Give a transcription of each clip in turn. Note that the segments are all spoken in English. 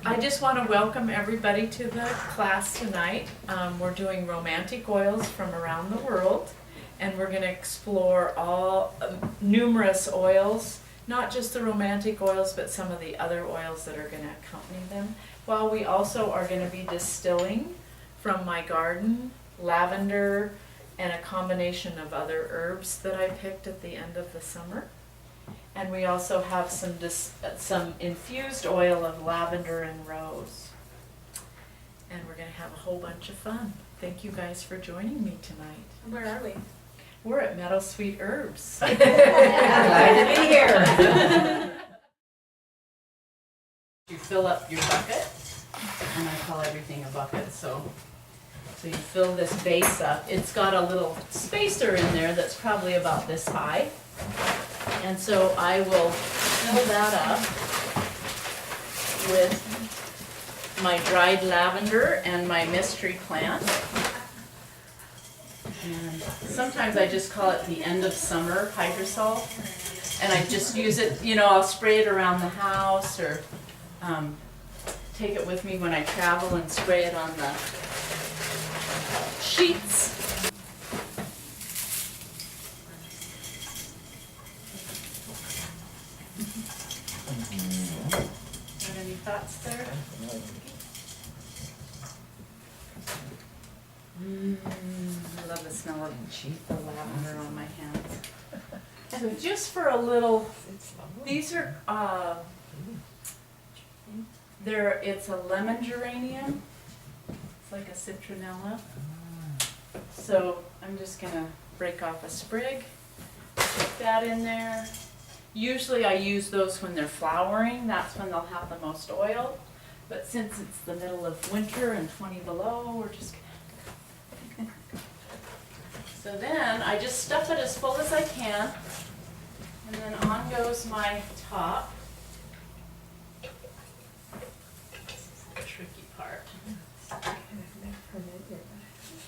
I just want to welcome everybody to the class tonight. We're doing romantic oils from around the world, and we're going to explore all numerous oils, not just the romantic oils, but some of the other oils that are going to accompany them. While we also are going to be distilling from my garden, lavender, and a combination of other herbs that I picked at the end of the summer. And we also have some infused oil of lavender and rose. And we're going to have a whole bunch of fun. Thank you guys for joining me tonight. Where are we? We're at Meadowsweet Herbs. Glad to be here. You fill up your bucket, and I call everything a bucket, so you fill this base up. It's got a little spacer in there that's probably about this high. And so I will fill that up with my dried lavender and my mystery plant. And sometimes I just call it the end of summer hydrosol. And I just use it, I'll spray it around the house or take it with me when I travel and spray it on the sheets. Got any thoughts there? I love the smell of the lavender on my hands. So just for a little, these are, it's a lemon geranium. It's like a citronella. So I'm just gonna break off a sprig, put that in there. Usually I use those when they're flowering, that's when they'll have the most oil. But since it's the middle of winter and 20 below, we're just gonna... So then I just stuff it as full as I can, and then on goes my top. This is the tricky part.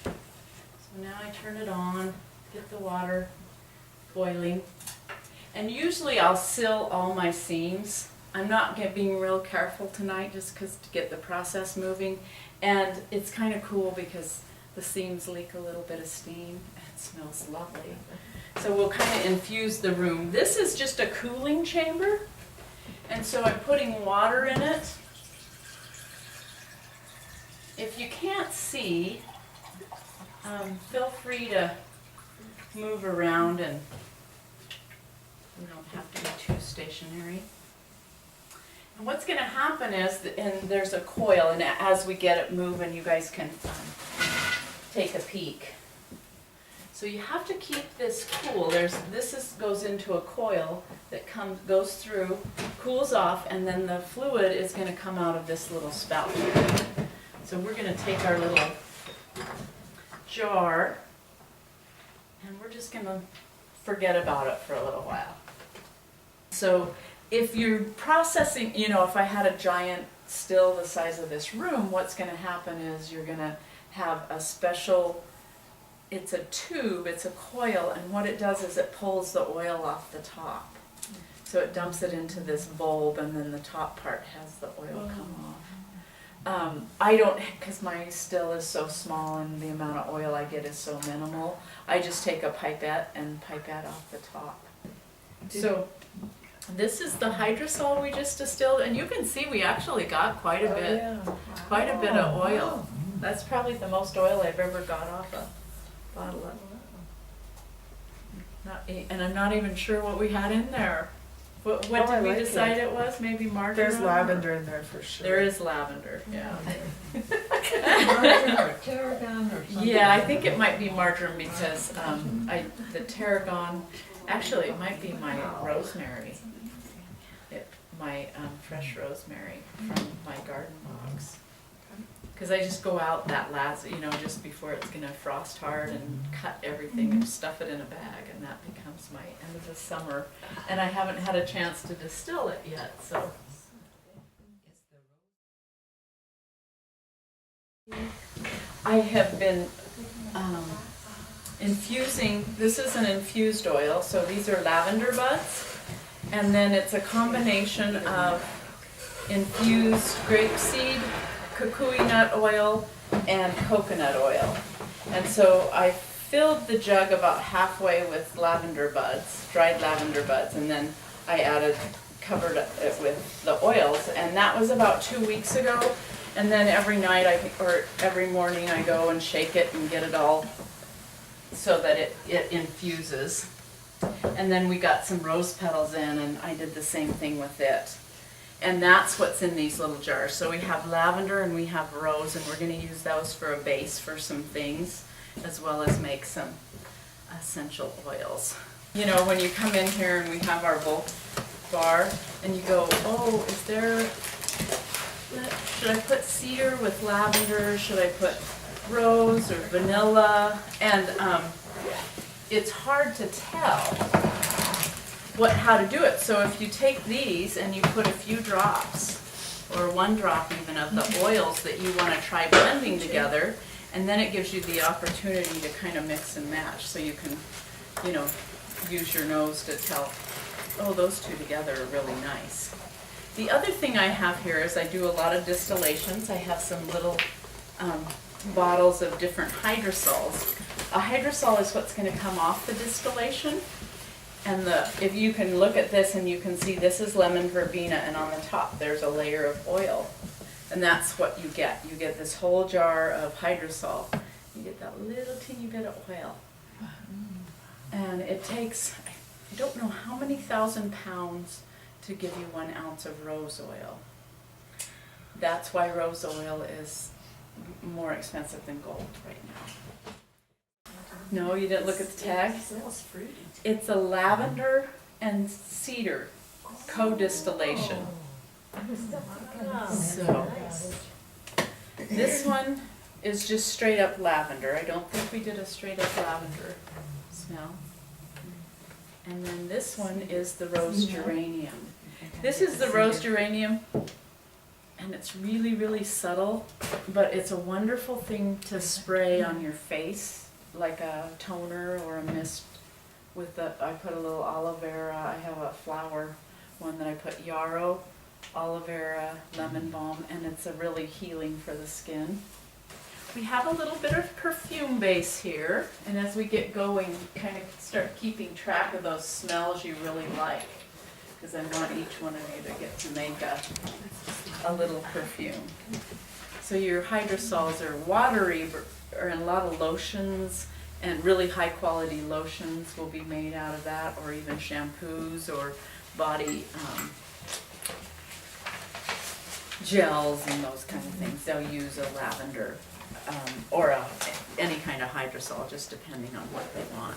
So now I turn it on, get the water boiling. And usually I'll seal all my seams. I'm not being real careful tonight just because to get the process moving. And it's kind of cool because the seams leak a little bit of steam. It smells lovely. So we'll kind of infuse the room. This is just a cooling chamber. And so I'm putting water in it. If you can't see, feel free to move around and you don't have to be too stationary. And what's going to happen is, and there's a coil, and as we get it moving, you guys can take a peek. So you have to keep this cool. Goes into a coil that goes through, cools off, and then the fluid is going to come out of this little spout. So we're going to take our little jar, and we're just going to forget about it for a little while. So if you're processing, if I had a giant still the size of this room, what's going to happen is you're going to have a special, it's a tube, it's a coil, and what it does is it pulls the oil off the top. So it dumps it into this bulb, and then the top part has the oil come off. I don't, because my still is so small and the amount of oil I get is so minimal, I just take a pipette and pipette off the top. So this is the hydrosol we just distilled, and you can see we actually got quite a bit of oil. That's probably the most oil I've ever got off a bottle of. And I'm not even sure what we had in there. What did we decide it was? Maybe marjoram? There's lavender in there for sure. There is lavender, yeah. Marjoram or tarragon or something. Yeah, I think it might be marjoram because the tarragon, actually it might be my rosemary. My fresh rosemary from my garden box. Because I just go out that last, just before it's going to frost hard and cut everything and stuff it in a bag, and that becomes my end of the summer. And I haven't had a chance to distill it yet, so. I have been infusing, this is an infused oil, so these are lavender buds, and then it's a combination of infused grapeseed, kukui nut oil, and coconut oil. And so I filled the jug about halfway with lavender buds, dried lavender buds, and then I covered it with the oils, and that was about 2 weeks ago. And then every night or every morning I go and shake it and get it all so that it infuses. And then we got some rose petals in, and I did the same thing with it. And that's what's in these little jars. So we have lavender and we have rose, and we're going to use those for a base for some things, as well as make some essential oils. You know, when you come in here and we have our bulk bar, and you go, oh, should I put cedar with lavender? Should I put rose or vanilla? And it's hard to tell how to do it. So if you take these and you put a few drops, or 1 drop even, of the oils that you want to try blending together, and then it gives you the opportunity to kind of mix and match. So you can, you know, use your nose to tell, oh, those two together are really nice. The other thing I have here is I do a lot of distillations. I have some little bottles of different hydrosols. A hydrosol is what's going to come off the distillation. And if you can look at this and you can see this is lemon verbena, and on the top there's a layer of oil. And that's what you get. You get this whole jar of hydrosol. You get that little teeny bit of oil. And it takes, I don't know how many thousand pounds to give you 1 ounce of rose oil. That's why rose oil is more expensive than gold right now. No, you didn't look at the tag? It smells fruity. It's a lavender and cedar co-distillation. So this one is just straight up lavender. I don't think we did a straight up lavender smell. And then this one is the rose geranium. This is the rose geranium, and it's really, really subtle, but it's a wonderful thing to spray on your face, like a toner or a mist. I put a little aloe vera. I have a flower one that I put yarrow, aloe vera, lemon balm, and it's a really healing for the skin. We have a little bit of perfume base here, and as we get going, kind of start keeping track of those smells you really like, because I want each one of you to get to make a little perfume. So your hydrosols are watery, and a lot of lotions, and really high quality lotions will be made out of that, or even shampoos or body gels and those kind of things. They'll use a lavender or any kind of hydrosol, just depending on what they want.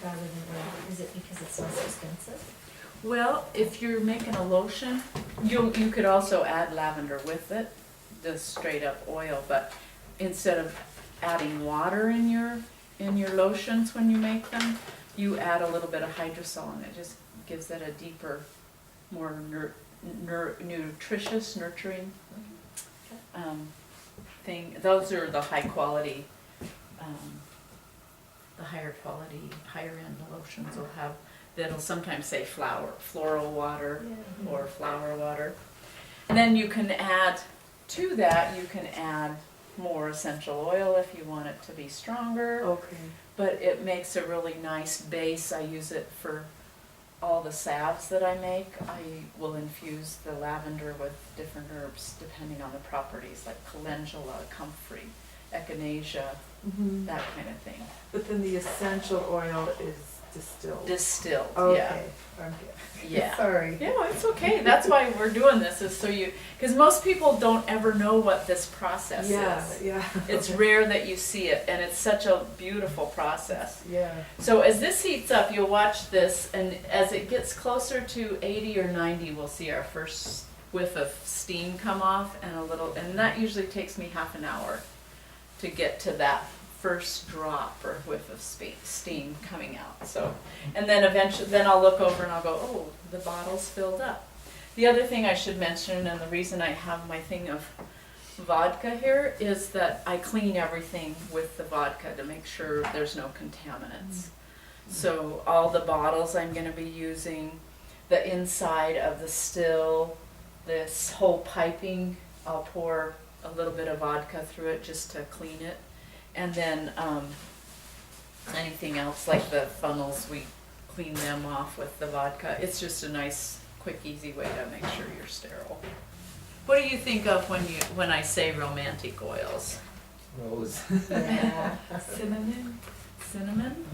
Rather than red, is it because it's less expensive? Well, if you're making a lotion, you could also add lavender with it, the straight up oil, but instead of adding water in your lotions when you make them, you add a little bit of hydrosol, and it just gives it a deeper, more nutritious, nurturing thing. Those are the high quality, the higher quality, higher end lotions will have, that'll sometimes say floral water or flower water. And then you can add to that, you can add more essential oil if you want it to be stronger. Okay. But it makes a really nice base. I use it for all the salves that I make. I will infuse the lavender with different herbs depending on the properties, like calendula, comfrey, echinacea, that kind of thing. But then the essential oil is distilled. Yeah. Okay. Yeah. Sorry. Yeah, it's okay. That's why we're doing this, is so because most people don't ever know what this process is. Yeah. It's rare that you see it, and it's such a beautiful process. Yeah. So as this heats up, you'll watch this, and as it gets closer to 80 or 90, we'll see our first whiff of steam come off, and that usually takes me half an hour to get to that first drop or whiff of steam coming out. So, and then eventually, I'll look over and I'll go, oh, the bottle's filled up. The other thing I should mention, and the reason I have my thing of vodka here, is that I clean everything with the vodka to make sure there's no contaminants. So all the bottles I'm going to be using, the inside of the still, this whole piping, I'll pour a little bit of vodka through it just to clean it. And then anything else like the funnels, we clean them off with the vodka. It's just a nice, quick, easy way to make sure you're sterile. What do you think of when I say romantic oils? Rose. Yeah. Cinnamon? Cinnamon?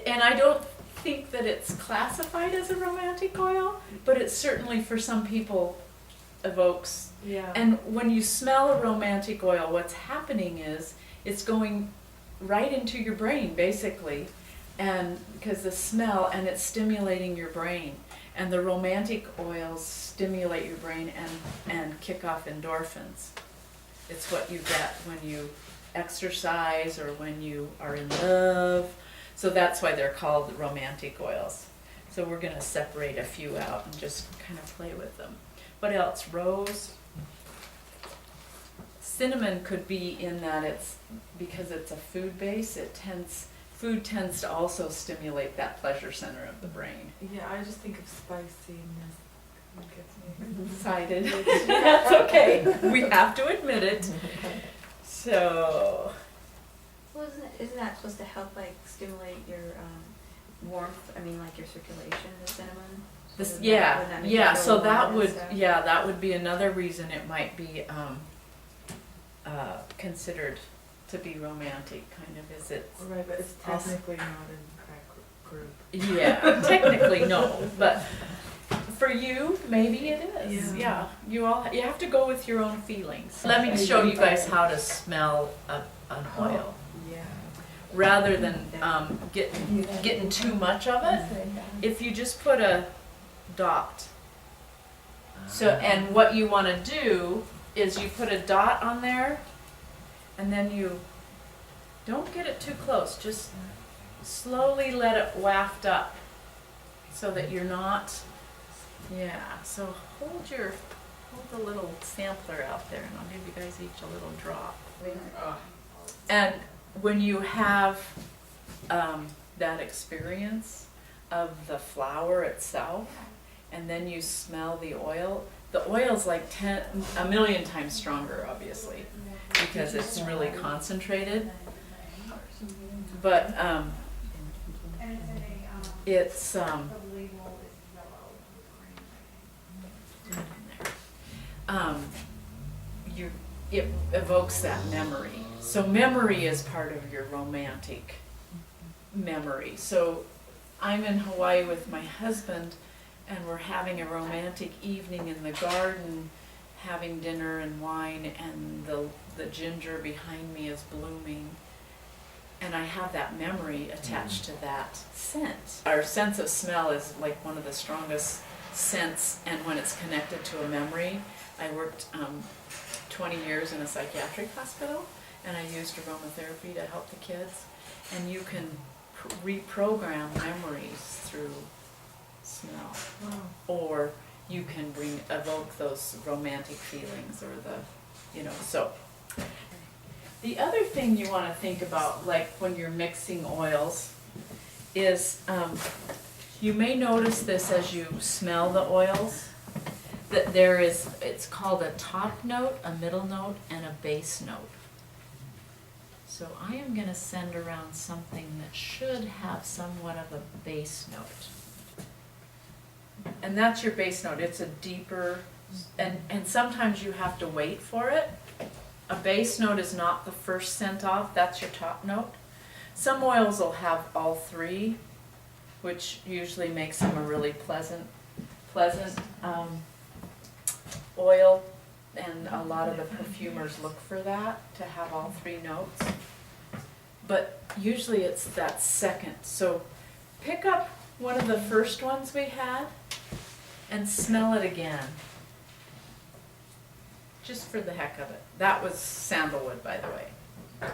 And I don't think that it's classified as a romantic oil, but it certainly for some people evokes. Yeah. And when you smell a romantic oil, what's happening is it's going right into your brain basically, and because the smell, and it's stimulating your brain. And the romantic oils stimulate your brain and kick off endorphins. It's what you get when you exercise or when you are in love. So that's why they're called romantic oils. So we're going to separate a few out and just kind of play with them. What else? Rose. Cinnamon could be in that it's, because it's a food base, food tends to also stimulate that pleasure center of the brain. Yeah, I just think of spiciness. It gets me Excited. That's okay. We have to admit it. So, Well, isn't that supposed to help like stimulate your warmth? I mean, like your circulation, the cinnamon. this, Wouldn't yeah, that make you yeah. feel So warm that and would, stuff? yeah, that would be another reason it might be considered to be romantic. Kind of, is it? right, but it's Also- technically not in crack group. Yeah, technically no, but for you, maybe it is. Yeah. Yeah, you have to go with your own feelings. Let me show you guys how to smell an oil, Yeah. rather than getting too much of it. If you just put a dot. So, and what you want to do is you put a dot on there, and then you don't get it too close. Just slowly let it waft up, so that you're not. Yeah. So hold the little sampler out there, and I'll give you guys each a little drop. And when you have that experience of the flower itself, and then you smell the oil's like a million times stronger, obviously, because it's really concentrated. But it's it evokes that memory. So memory is part of your romantic memory. So I'm in Hawaii with my husband, and we're having a romantic evening in the garden, having dinner and wine, and the ginger behind me is blooming. And I have that memory attached to that scent. Our sense of smell is like one of the strongest scents, and when it's connected to a memory. I worked 20 years in a psychiatric hospital, and I used aromatherapy to help the kids. And you can reprogram memories through smell. Wow. Or you can evoke those romantic feelings, or so. The other thing you want to think about, like when you're mixing oils, is you may notice this as you smell the oils, that it's called a top note, a middle note, and a base note. So I am going to send around something that should have somewhat of a base note. And that's your base note. It's a deeper, and sometimes you have to wait for it. A base note is not the first scent off, that's your top note. Some oils will have all three, which usually makes them a really pleasant oil, and a lot of the perfumers look for that, to have all three notes. But usually it's that second. So pick up one of the first ones we had and smell it again. Just for the heck of it. That was sandalwood, by the way.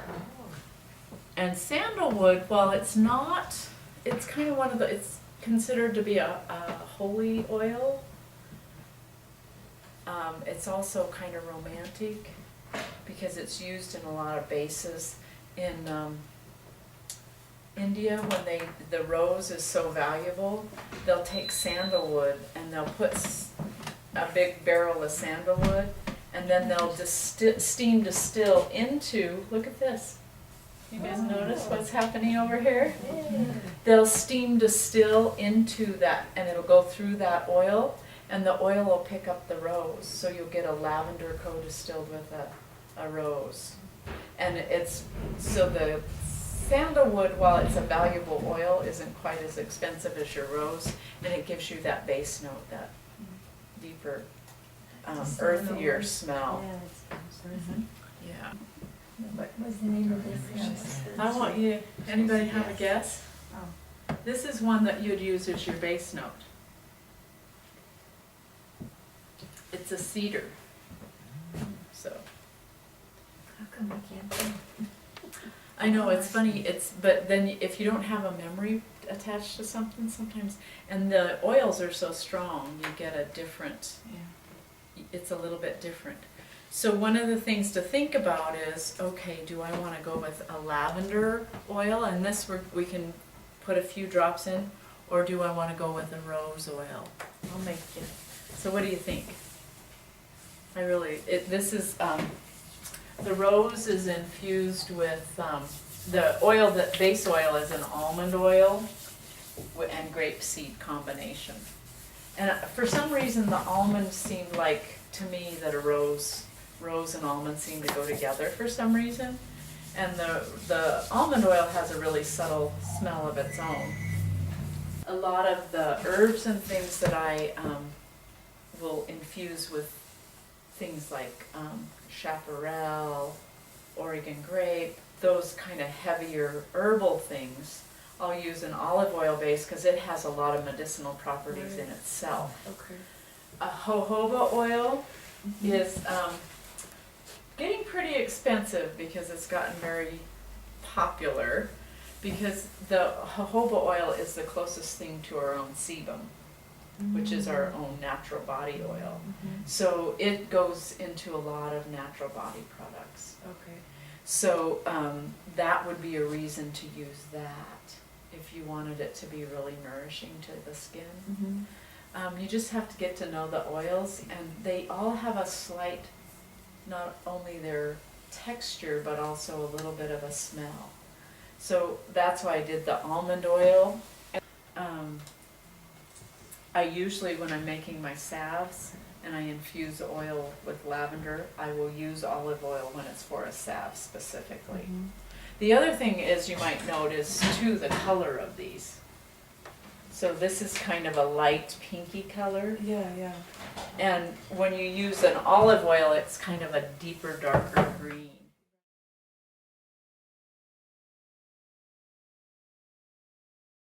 And sandalwood, while it's not, it's kind of it's considered to be a holy oil. It's also kind of romantic because it's used in a lot of bases. In India, when the rose is so valuable, they'll take sandalwood and they'll put a big barrel of sandalwood, and then they'll steam distill into, look at this. You guys notice what's happening over here? They'll steam distill into that, and it'll go through that oil, and the oil will pick up the rose. So you'll get a lavender co-distilled with a rose. And it's, so the sandalwood, while it's a valuable oil, isn't quite as expensive as your rose, and it gives you that base note, that deeper, earthier smell. Yeah, that's nice. Yeah. What was the name of this? I want you, anybody have a guess? Oh. This is one that you'd use as your base note. It's a cedar. So, How come I can't think? I know, it's funny, but then if you don't have a memory attached to something sometimes, and the oils are so strong, you get a different, it's a little bit different. So one of the things to think about is, okay, do I want to go with a lavender oil, and this we can put a few drops in, or do I want to go with a rose oil? I'll make you. So what do you think? This is, the rose is infused with, the oil, the base oil is an almond oil and grapeseed combination. And for some reason, the almond seemed like, to me, that a rose and almond seem to go together for some reason. And the almond oil has a really subtle smell of its own. A lot of the herbs and things that I will infuse with things like chaparral, Oregon grape, those kind of heavier herbal things, I'll use an olive oil base because it has a lot of medicinal properties in itself. Okay. A jojoba oil is getting pretty expensive because it's gotten very popular, because the jojoba oil is the closest thing to our own sebum, which is our own natural body oil. So it goes into a lot of natural body products. Okay. So that would be a reason to use that if you wanted it to be really nourishing to the skin. You just have to get to know the oils, and they all have a slight, not only their texture, but also a little bit of a smell. So that's why I did the almond oil. I usually, when I'm making my salves and I infuse the oil with lavender, I will use olive oil when it's for a salve specifically. The other thing is, you might notice too, the color of these. So this is kind of a light pinky color. Yeah. And when you use an olive oil, it's kind of a deeper, darker green.